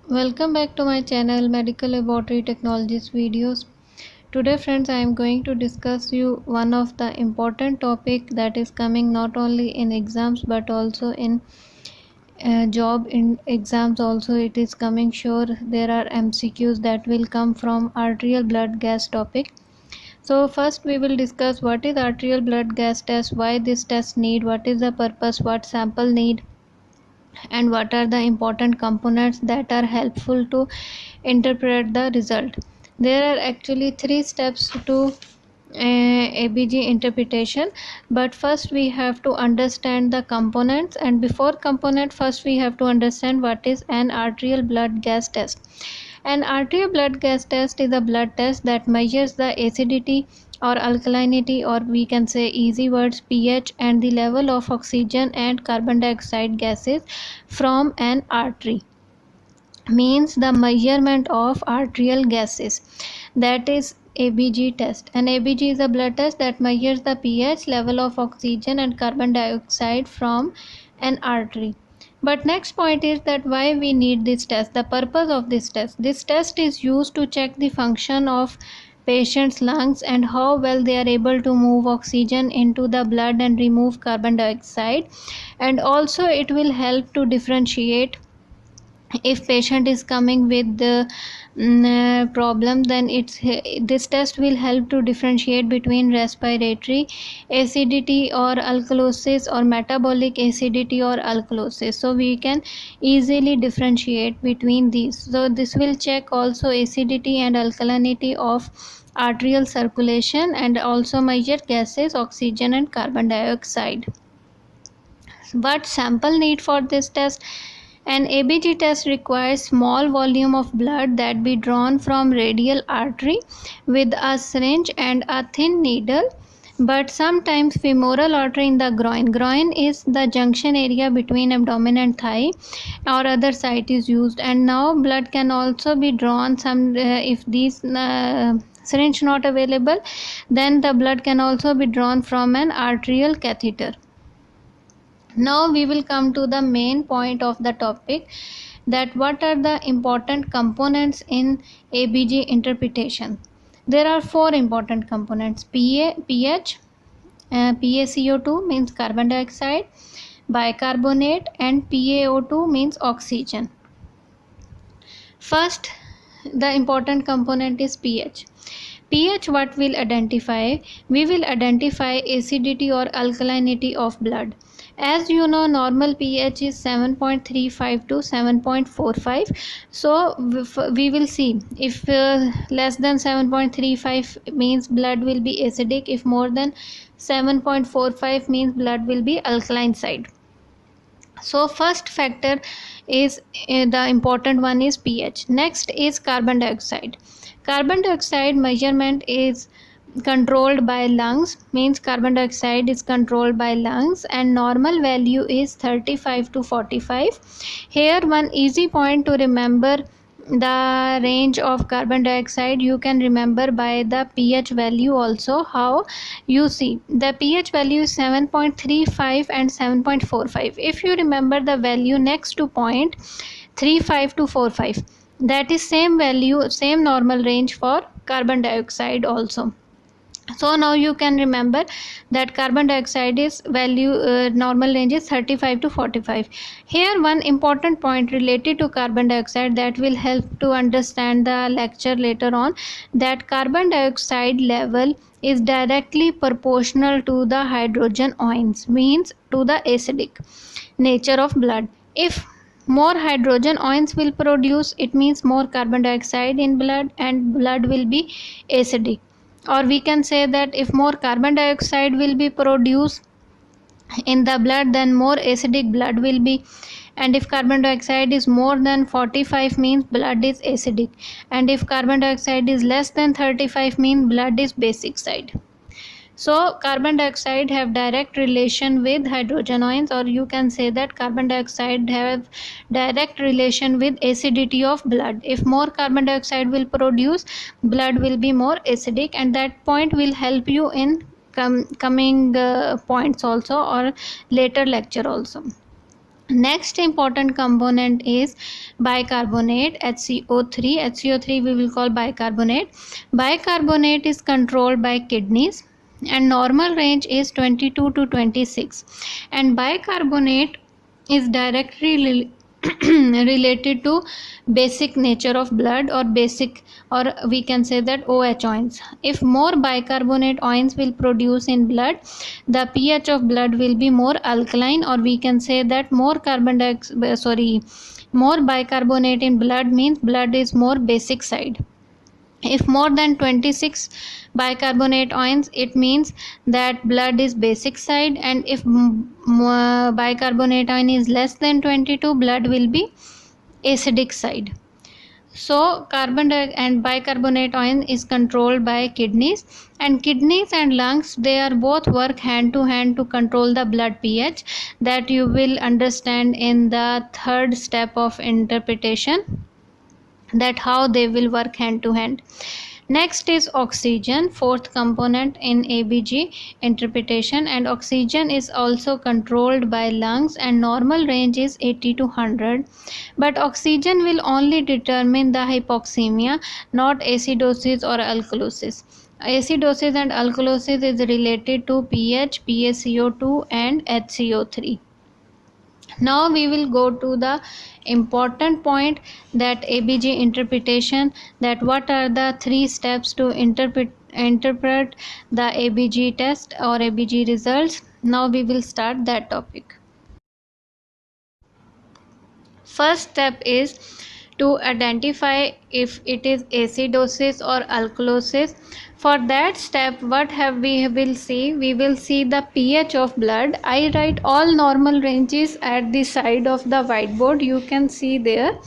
Welcome back to my channel Medical Laboratory Technologies videos. Today friends, I am going to discuss you one of the important topic that is coming not only in exams but also in job in exams also. It is coming, sure there are MCQs that will come from arterial blood gas topic. So first we will discuss what is arterial blood gas test, why this test need, what is the purpose, what sample need, and what are the important components that are helpful to interpret the result. There are actually three steps to ABG interpretation, but first we have to understand the components, and before component first we have to understand what is an arterial blood gas test. An arterial blood gas test is a blood test that measures the acidity or alkalinity, or we can say easy words pH, and the level of oxygen and carbon dioxide gases from an artery. Means the measurement of arterial gases, that is ABG test. An ABG is a blood test that measures the pH, level of oxygen and carbon dioxide from an artery. But next point is that why we need this test, the purpose of this test. This test is used to check the function of patient's lungs and how well they are able to move oxygen into the blood and remove carbon dioxide, and also it will help to differentiate if patient is coming with the problem, then this test will help to differentiate between respiratory acidity or alkalosis or metabolic acidity or alkalosis, so we can easily differentiate between these. So this will check also acidity and alkalinity of arterial circulation and also measure gases, oxygen and carbon dioxide. What sample need for this test? An ABG test requires small volume of blood that be drawn from radial artery with a syringe and a thin needle, but sometimes femoral artery in the groin. Groin is the junction area between abdomen and thigh, or other site is used. And now blood can also be drawn if these syringe not available, then the blood can also be drawn from an arterial catheter. Now we will come to the main point of the topic, that what are the important components in ABG interpretation. There are four important components: pH, PaCO2 means carbon dioxide, bicarbonate, and PaO2 means oxygen. First, the important component is pH. pH, what will identify? We will identify acidity or alkalinity of blood. As you know, normal pH is 7.35 to 7.45. So we will see if less than 7.35 means blood will be acidic, if more than 7.45 means blood will be alkaline side. So first factor is the important one is pH. Next is carbon dioxide. Carbon dioxide measurement is controlled by lungs, means carbon dioxide is controlled by lungs, and normal value is 35 to 45. Here one easy point to remember the range of carbon dioxide, you can remember by the pH value also. How? You see, the pH value is 7.35 and 7.45. If you remember the value next to point 35 to 45, that is same value, same normal range for carbon dioxide also. So now you can remember that carbon dioxide is value normal range is 35 to 45. Here one important point related to carbon dioxide that will help to understand the lecture later on, that carbon dioxide level is directly proportional to the hydrogen ions, means to the acidic nature of blood. If more hydrogen ions will produce, it means more carbon dioxide in blood and blood will be acidic. Or we can say that if more carbon dioxide will be produced in the blood, then more acidic blood will be. And if carbon dioxide is more than 45 means blood is acidic, and if carbon dioxide is less than 35 means blood is basic side. So carbon dioxide have direct relation with hydrogen ions, or you can say that carbon dioxide have direct relation with acidity of blood. If more carbon dioxide will produce, blood will be more acidic, and that point will help you in coming points also or later lecture also. Next important component is bicarbonate, HCO3. HCO3 we will call bicarbonate. Bicarbonate is controlled by kidneys and normal range is 22 to 26, and bicarbonate is directly related to basic nature of blood, or basic, or we can say that OH ions. If more bicarbonate ions will produce in blood, the pH of blood will be more alkaline, or we can say that more bicarbonate in blood means blood is more basic side. If more than 26 bicarbonate ions, it means that blood is basic side, and if bicarbonate ion is less than 22, blood will be acidic side. So carbon dioxide and bicarbonate ion is controlled by kidneys, and kidneys and lungs, they are both work hand to hand to control the blood pH, that you will understand in the third step of interpretation, that how they will work hand to hand. Next is oxygen, fourth component in ABG interpretation, and oxygen is also controlled by lungs and normal range is 80 to 100, but oxygen will only determine the hypoxemia, not acidosis or alkalosis. Acidosis and alkalosis is related to pH, PaCO2 and HCO3. Now we will go to the important point, that ABG interpretation, that what are the three steps to interpret the ABG test or ABG results. Now we will start that topic. First step is to identify if it is acidosis or alkalosis. For that step, what have we will see? We will see the pH of blood. I write all normal ranges at the side of the whiteboard. You can see there.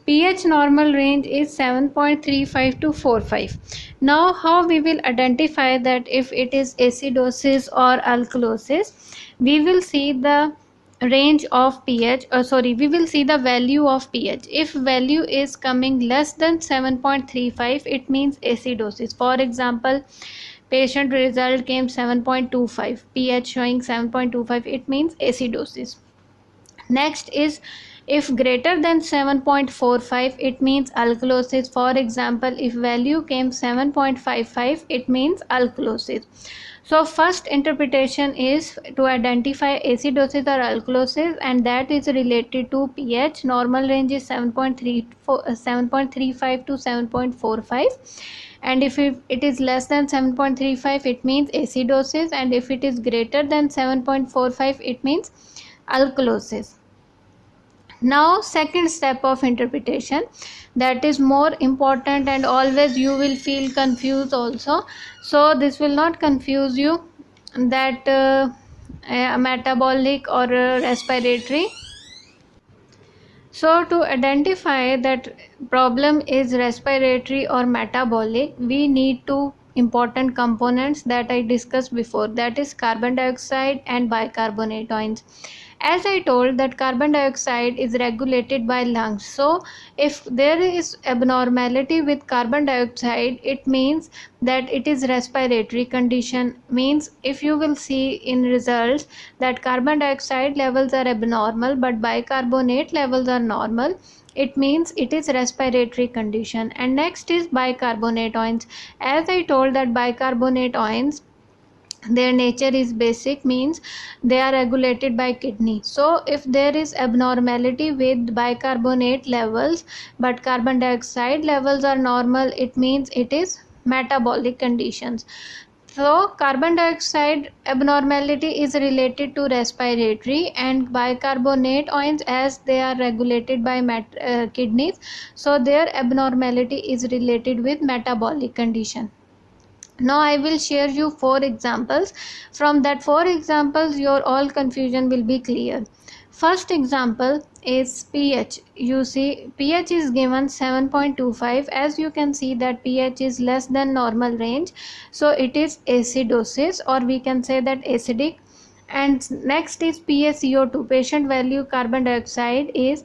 pH normal range is 7.35 to 45. Now, how we will identify that if it is acidosis or alkalosis? We will see the range of pH, we will see the value of pH. If value is coming less than 7.35, it means acidosis. For example, patient result came 7.25, pH showing 7.25, it means acidosis. Next is, if greater than 7.45, it means alkalosis. For example, if value came 7.55, it means alkalosis. So first interpretation is to identify acidosis or alkalosis, and that is related to pH. Normal range is 7.35 to 7.45, and if it is less than 7.35, it means acidosis, and if it is greater than 7.45, it means alkalosis. Now second step of interpretation, that is more important, and always you will feel confused also, so this will not confuse you, that metabolic or respiratory. So to identify that problem is respiratory or metabolic, we need two important components that I discussed before, that is carbon dioxide and bicarbonate ions. As I told, that carbon dioxide is regulated by lungs. So if there is abnormality with carbon dioxide, it means that it is respiratory condition. Means if you will see in results that carbon dioxide levels are abnormal but bicarbonate levels are normal, it means it is respiratory condition. And next is bicarbonate ions. As I told, that bicarbonate ions, their nature is basic, means they are regulated by kidney. So if there is abnormality with bicarbonate levels but carbon dioxide levels are normal, it means it is metabolic conditions. So carbon dioxide abnormality is related to respiratory, and bicarbonate ions, as they are regulated by kidneys, so their abnormality is related with metabolic condition. Now I will share you 4 examples. From that 4 examples, your all confusion will be clear. First example is pH. You see pH is given 7.25. As you can see that pH is less than normal range, so it is acidosis, or we can say that acidic. And next is PaCO2, patient value carbon dioxide is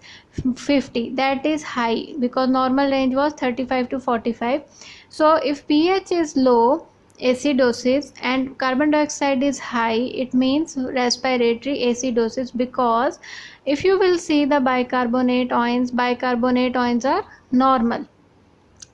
50, that is high because normal range was 35 to 45. So if pH is low, acidosis and carbon dioxide is high, it means respiratory acidosis, because if you will see the bicarbonate ions are normal.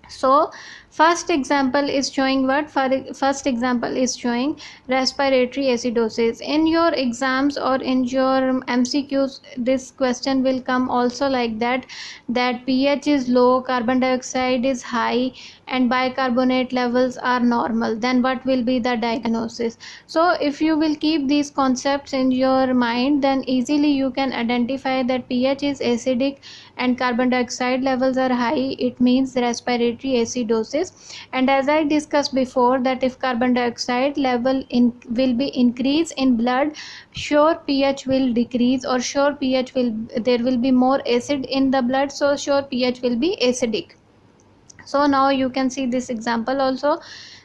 So first example is showing what? First example is showing respiratory acidosis. In your exams or in your MCQs, this question will come also like that, that pH is low, carbon dioxide is high and bicarbonate levels are normal. Then what will be the diagnosis? So if you will keep these concepts in your mind, then easily you can identify that pH is acidic and carbon dioxide levels are high, it means respiratory acidosis. And as I discussed before, that if carbon dioxide level will be increase in blood, sure pH will decrease, or sure pH will, there will be more acid in the blood, so sure pH will be acidic. So now you can see this example also,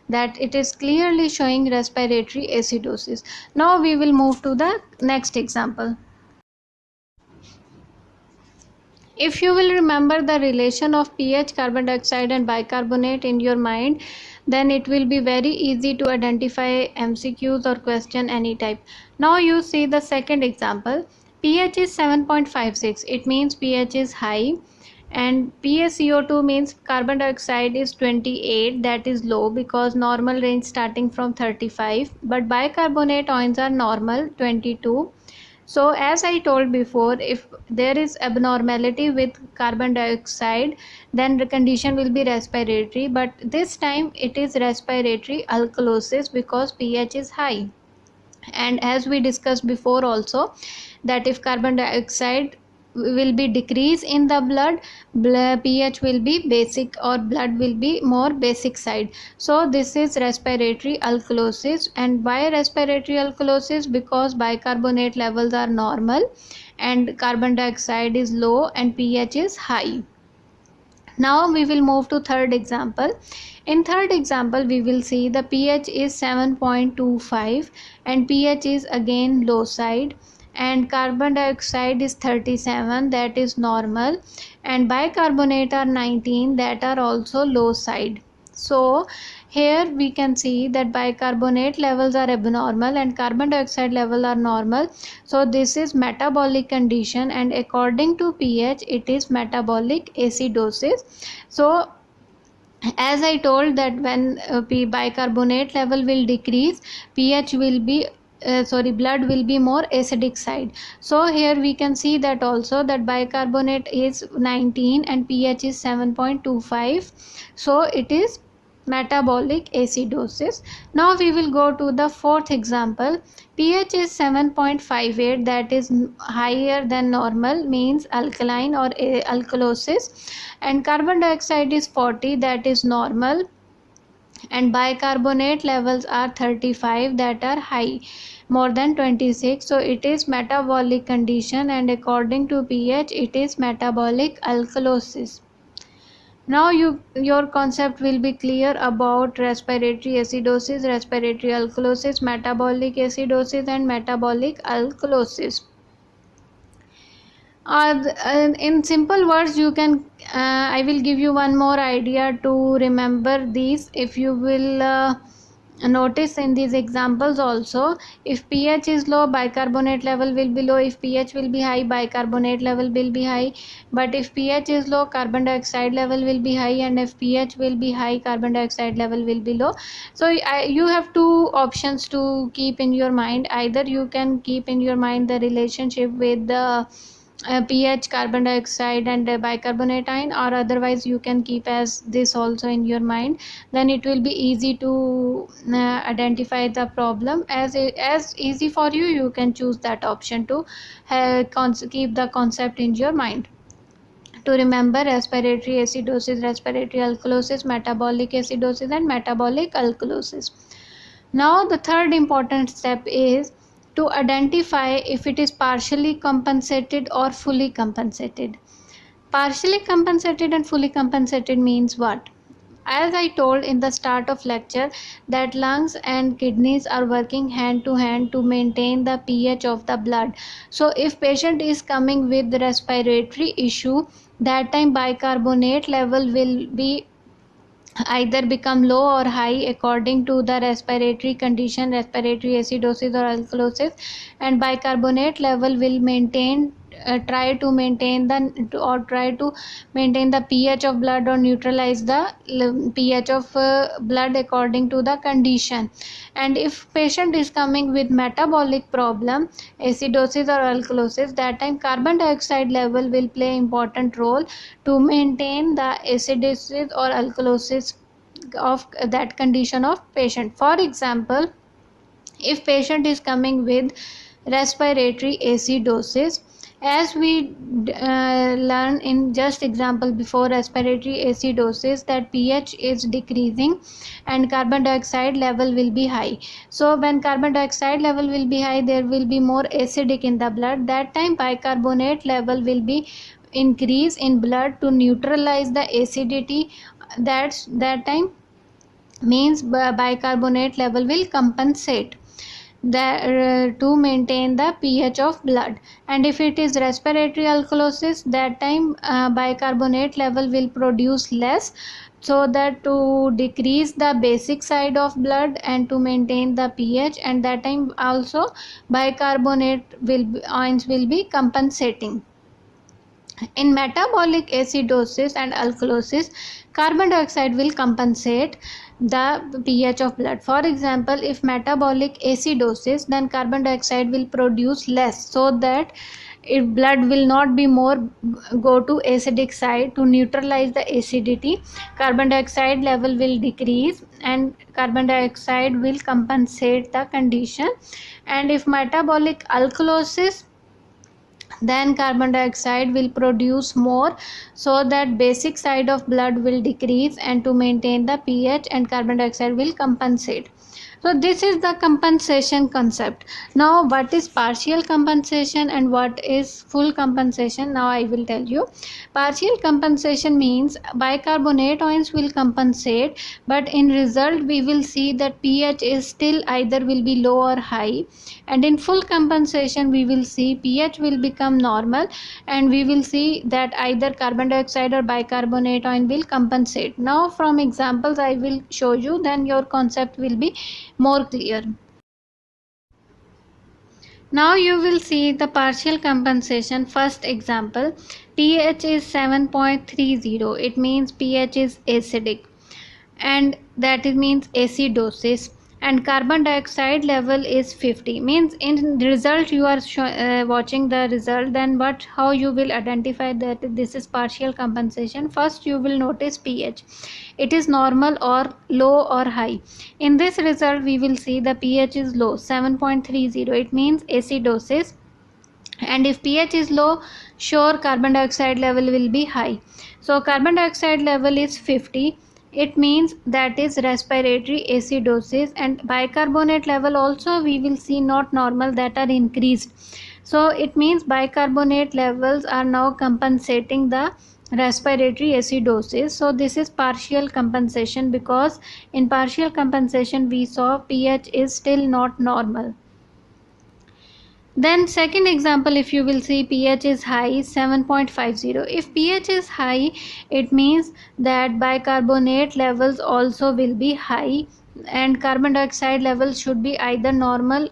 that it is clearly showing respiratory acidosis. Now we will move to the next example. If you will remember the relation of pH, carbon dioxide and bicarbonate in your mind, then it will be very easy to identify MCQs or question any type. Now you see the second example. pH is 7.56, it means pH is high, and PaCO2 means carbon dioxide is 28, that is low because normal range starting from 35, but bicarbonate ions are normal 22. So as I told before, if there is abnormality with carbon dioxide, then the condition will be respiratory, but this time it is respiratory alkalosis because pH is high. And as we discussed before also, that if carbon dioxide will be decrease in the blood, pH will be basic, or blood will be more basic side. So this is respiratory alkalosis. And why respiratory alkalosis? Because bicarbonate levels are normal and carbon dioxide is low and pH is high. Now we will move to third example. In third example, we will see the pH is 7.25 and pH is again low side, and carbon dioxide is 37, that is normal, and bicarbonate are 19, that are also low side. So here we can see that bicarbonate levels are abnormal and carbon dioxide level are normal. So this is metabolic condition, and according to pH it is metabolic acidosis. So as I told that when bicarbonate level will decrease, pH will be blood will be more acidic side. So here we can see that also, that bicarbonate is 19 and pH is 7.25, so it is metabolic acidosis. Now we will go to the fourth example. pH is 7.58, that is higher than normal, means alkaline or alkalosis, and carbon dioxide is 40, that is normal, and bicarbonate levels are 35, that are high, more than 26, so it is metabolic condition, and according to pH it is metabolic alkalosis. Now your concept will be clear about respiratory acidosis, respiratory alkalosis, metabolic acidosis and metabolic alkalosis. In simple words, you can I will give you one more idea to remember these. If you will notice in these examples also, if pH is low, bicarbonate level will be low. If pH will be high, bicarbonate level will be high. But if pH is low, carbon dioxide level will be high, and if pH will be high, carbon dioxide level will be low. So you have two options to keep in your mind. Either you can keep in your mind the relationship with the pH, carbon dioxide and bicarbonate ion, or otherwise you can keep as this also in your mind. Then it will be easy to identify the problem. As easy for you, you can choose that option to keep the concept in your mind. To remember respiratory acidosis, respiratory alkalosis, metabolic acidosis and metabolic alkalosis. Now the third important step is to identify if it is partially compensated or fully compensated. Partially compensated and fully compensated means what? As I told in the start of lecture, that lungs and kidneys are working hand to hand to maintain the pH of the blood. So if patient is coming with respiratory issue, that time bicarbonate level will be either become low or high according to the respiratory condition, respiratory acidosis or alkalosis, and bicarbonate level will try to maintain the pH of blood or neutralize the pH of blood according to the condition. And if patient is coming with metabolic problem, acidosis or alkalosis, that time carbon dioxide level will play important role to maintain the acidosis or alkalosis of that condition of patient. For example, if patient is coming with respiratory acidosis, as we learn in just example before, respiratory acidosis, that pH is decreasing and carbon dioxide level will be high. So when carbon dioxide level will be high, there will be more acidic in the blood. That time bicarbonate level will be increase in blood to neutralize the acidity. That time means bicarbonate level will compensate to maintain the pH of blood. And if it is respiratory alkalosis, that time bicarbonate level will produce less, so that to decrease the basic side of blood and to maintain the pH, and that time also bicarbonate ions will be compensating. In metabolic acidosis and alkalosis, carbon dioxide will compensate the pH of blood. For example, if metabolic acidosis, then carbon dioxide will produce less, so that if blood will not be more go to acidic side. To neutralize the acidity, carbon dioxide level will decrease and carbon dioxide will compensate the condition. And if metabolic alkalosis, then carbon dioxide will produce more, so that basic side of blood will decrease, and to maintain the pH, and carbon dioxide will compensate. So this is the compensation concept. Now what is partial compensation and what is full compensation? Now I will tell you. Partial compensation means bicarbonate ions will compensate, but in result we will see that pH is still either will be low or high. And in full compensation we will see pH will become normal, and we will see that either carbon dioxide or bicarbonate ion will compensate. Now from examples I will show you, then your concept will be more clear. Now you will see the partial compensation. First example, pH is 7.30. It means pH is acidic, and that it means acidosis, and carbon dioxide level is 50. Means in result you are watching the result, then how you will identify that this is partial compensation? First you will notice pH, it is normal or low or high. In this result we will see the pH is low, 7.30. It means acidosis, and if pH is low, sure carbon dioxide level will be high. So carbon dioxide level is 50. It means that is respiratory acidosis, and bicarbonate level also we will see not normal, that are increased. So it means bicarbonate levels are now compensating the respiratory acidosis. So this is partial compensation, because in partial compensation we saw pH is still not normal. Then second example, if you will see pH is high, 7.50. If pH is high, it means that bicarbonate levels also will be high, and carbon dioxide levels should be either normal.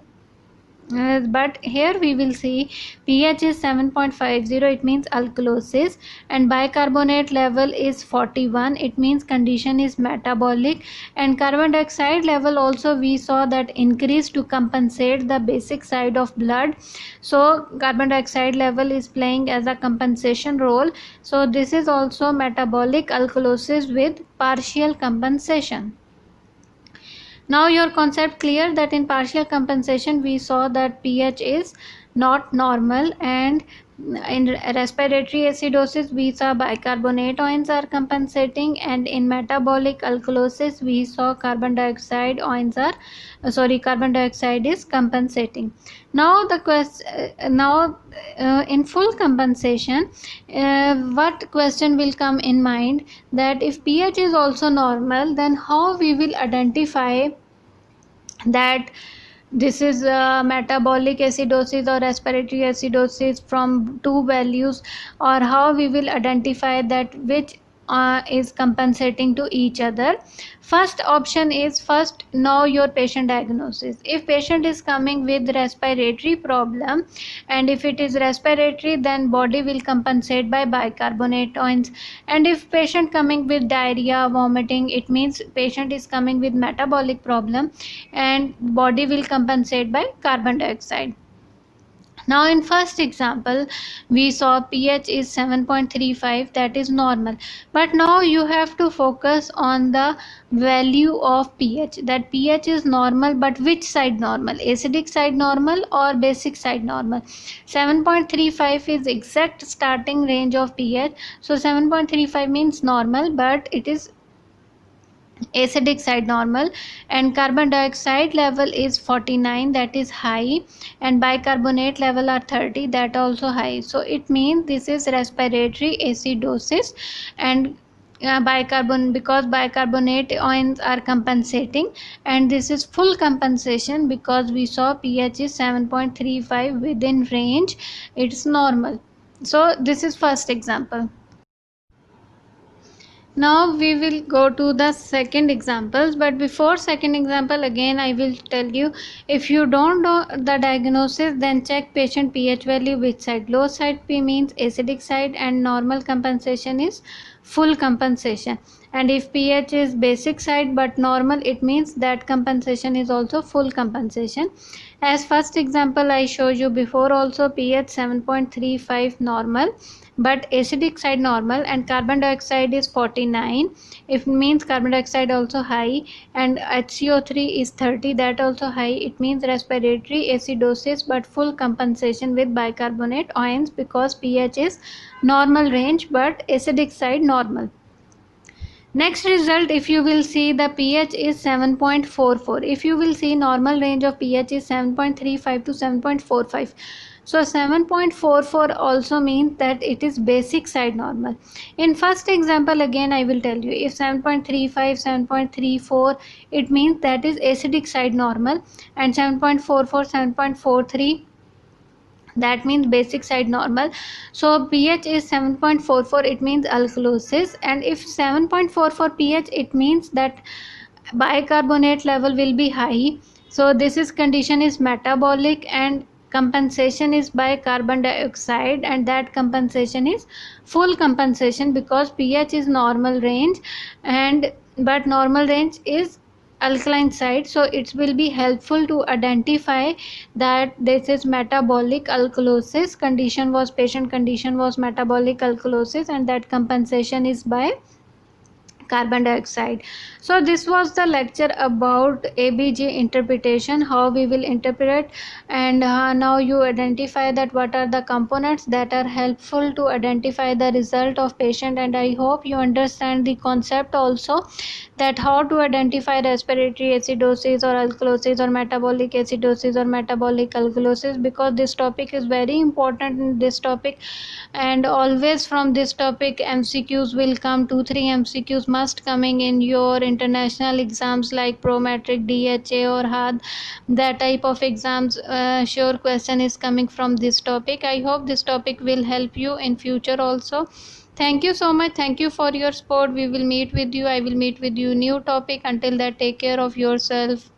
But here we will see pH is 7.50. It means alkalosis, and bicarbonate level is 41. It means condition is metabolic, and carbon dioxide level also we saw that increase to compensate the basic side of blood. So carbon dioxide level is playing as a compensation role. So this is also metabolic alkalosis with partial compensation. Now your concept clear that in partial compensation we saw that pH is not normal, and in respiratory acidosis we saw bicarbonate ions are compensating, and in metabolic alkalosis we saw carbon dioxide is compensating. Now the in full compensation, what question will come in mind, that if pH is also normal, then how we will identify that this is metabolic acidosis or respiratory acidosis from two values, or how we will identify that which is compensating to each other. First option is, first know your patient diagnosis. If patient is coming with respiratory problem, and if it is respiratory, then body will compensate by bicarbonate ions. And if patient coming with diarrhea, vomiting, it means patient is coming with metabolic problem, and body will compensate by carbon dioxide. Now in first example we saw pH is 7.35, that is normal. But now you have to focus on the value of pH, that pH is normal, but which side normal, acidic side normal or basic side normal. 7.35 is exact starting range of pH, so 7.35 means normal, but it is acidic side normal. And carbon dioxide level is 49, that is high, and bicarbonate level are 30, that also high. So it means this is respiratory acidosis. And because bicarbonate ions are compensating, and this is full compensation because we saw pH is 7.35 within range, it's normal. So this is first example. Now we will go to the second examples, but before second example again I will tell you, if you don't know the diagnosis, then check patient pH value which side. Low side P means acidic side, and normal compensation is full compensation. And if pH is basic side but normal, it means that compensation is also full compensation. As first example I showed you before also, pH 7.35 normal but acidic side normal, and carbon dioxide is 49, it means carbon dioxide also high, and HCO3 is 30, that also high, it means respiratory acidosis but full compensation with bicarbonate ions because pH is normal range but acidic side normal. Next result, if you will see, the pH is 7.44. If you will see, normal range of pH is 7.35 to 7.45. So 7.44 also means that it is basic side normal. In first example again I will tell you, if 7.35, 7.34, it means that is acidic side normal, and 7.44, 7.43, that means basic side normal. So pH is 7.44, it means alkalosis. And if 7.44 pH, it means that bicarbonate level will be high. So this is condition is metabolic, and compensation is by carbon dioxide, and that compensation is full compensation because pH is normal range, and but normal range is alkaline side. So it will be helpful to identify that this is metabolic alkalosis condition, was patient condition was metabolic alkalosis, and that compensation is by carbon dioxide. So this was the lecture about ABG interpretation, how we will interpret. And now you identify that what are the components that are helpful to identify the result of patient, and I hope you understand the concept also, that how to identify respiratory acidosis or alkalosis or metabolic acidosis or metabolic alkalosis, because this topic is very important in this topic. And always from this topic MCQs will come, 2-3 MCQs must coming in your international exams like Prometric, DHA or HAD, that type of exams. Sure question is coming from this topic. I hope this topic will help you in future also. Thank you so much. Thank you for your support. We will meet with you. I will meet with you new topic. Until that, take care of yourself.